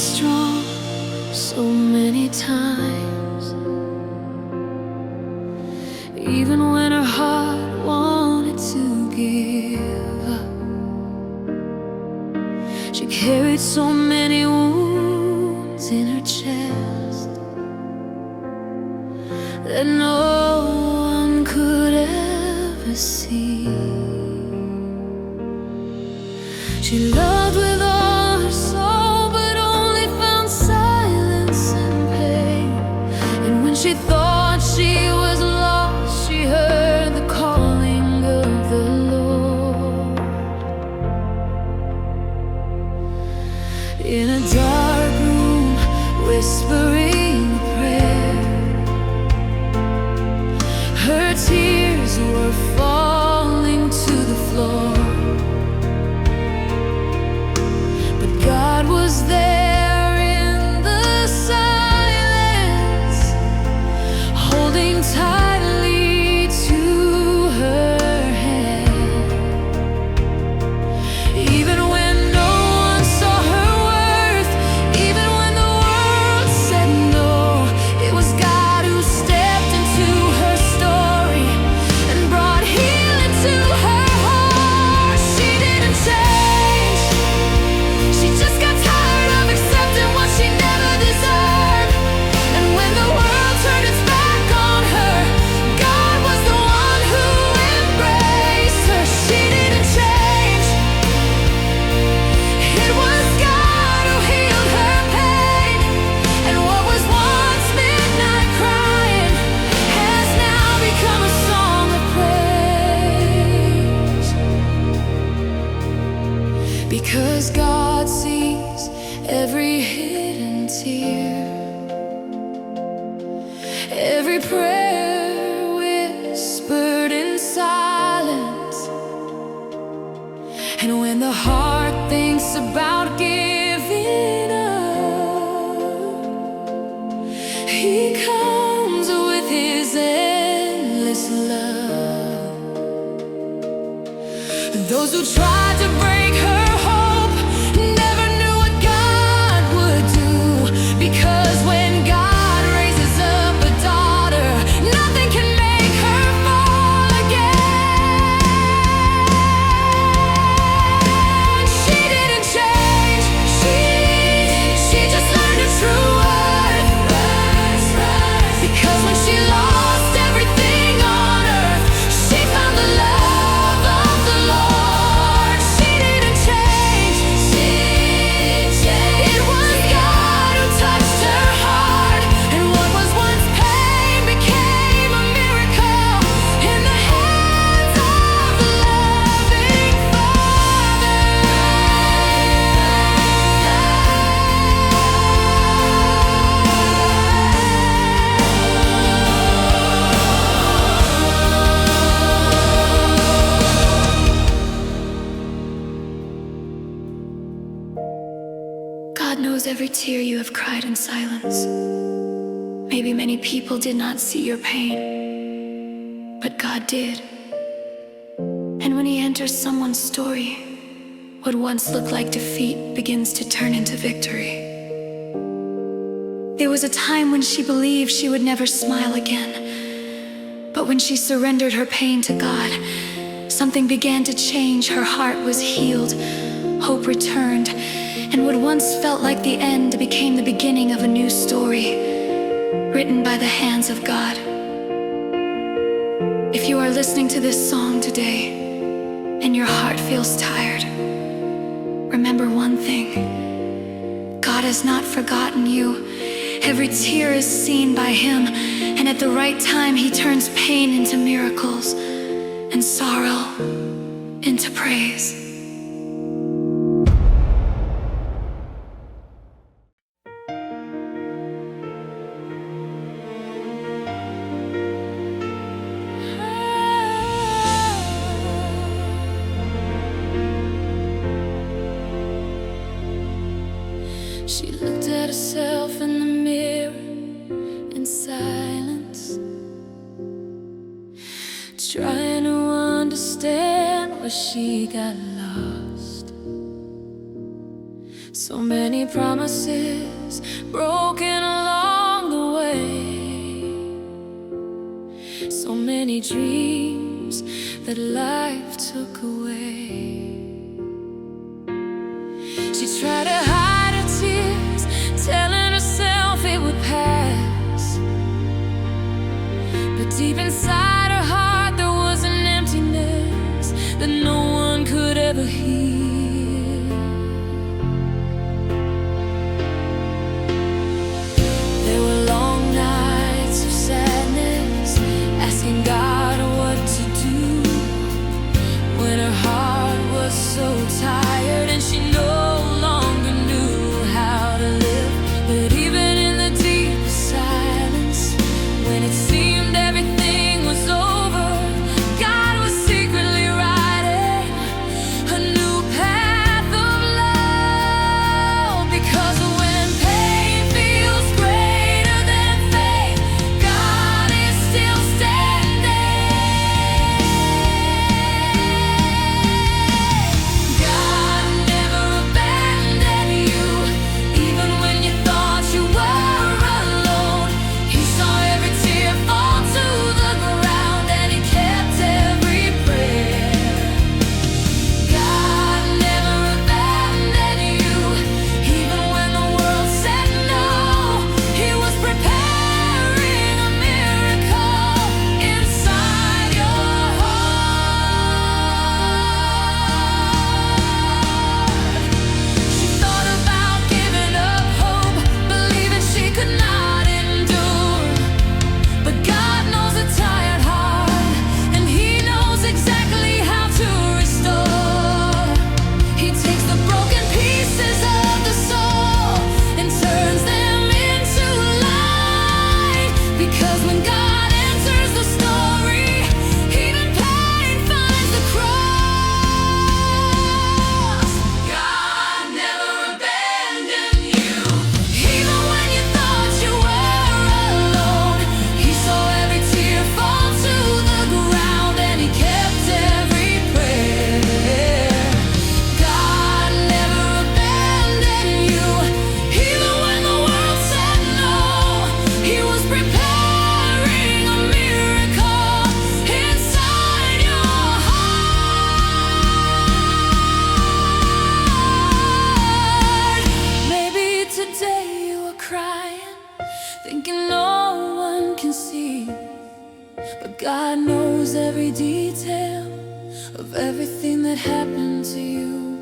strong so many times, even when her heart wanted to give up. She carried so many wounds in her chest that no one could ever see. She loved with all her soul, but only found silence and pain. And when she thought she was lost, she heard the calling of the Lord. In a dark room, whispering a prayer, her tears were falling to the floor. God was there in the silence, holding tightly to her hand. Even when no one saw her worth, even when the world said no, it was God who stepped into her story and brought healing to her heart. She didn't change. She just got tired of accepting what she never deserved. And when the world turned its back on her, God was the one who embraced her. She didn't change. It was God who healed her pain. And what was once midnight crying has now become a song of praise. Because God sees every hidden tear, every prayer whispered in silence. And when the heart thinks about giving up, He comes with His endless love. Those who tried to break her hope never knew what God would do, because when God raises up a daughter, nothing can make her fall again. She didn't change. She just learned a true worth. Because when she lost everything on earth, she found the love of the Lord. She didn't change. It was God who touched her heart, and what was once pain became a miracle in the hands of the loving Father. God knows every tear you have cried in silence. Maybe many people did not see your pain, but God did. And when He enters someone's story, what once looked like defeat begins to turn into victory. There was a time when she believed she would never smile again, but when she surrendered her pain to God, something began to change. Her heart was healed, hope returned, and what once felt like the end became the beginning of a new story, written by the hands of God. If you are listening to this song today and your heart feels tired, remember one thing: God has not forgotten you. Every tear is seen by Him, and at the right time He turns pain into miracles and sorrow into praise. She looked at herself in the mirror in silence, trying to understand where she got lost. So many promises broken along the way, so many dreams that life took away. She tried to hide her tears, telling herself it would pass, but deep inside her heart there was an emptiness that no one could ever heal. There were long nights of sadness, asking God what to do, when her heart was so tired and she no longer knew how to live. But even in the deepest silence, when it seemed everything was over, God was secretly writing a new path of love. Because when pain feels greater than faith, God is still standing. God never abandoned you, even when you thought you were alone. He saw every tear fall to the ground, and He kept every prayer. God never abandoned you, even when the world said no. He was preparing a miracle inside your heart. She thought about giving up hope, believing she could not endure. But God knows a tired heart, and He knows exactly how to restore. He takes the broken pieces of the soul and turns them into light. Because when God enters the story, even pain finds the cross. God never abandoned you, even when you thought you were alone. He saw every tear fall to the ground, and He kept every prayer. God never abandoned you, even when the world said no. He was preparing a miracle inside your heart. Maybe today you are crying, thinking no one can see, but God knows every detail of everything that happened to you.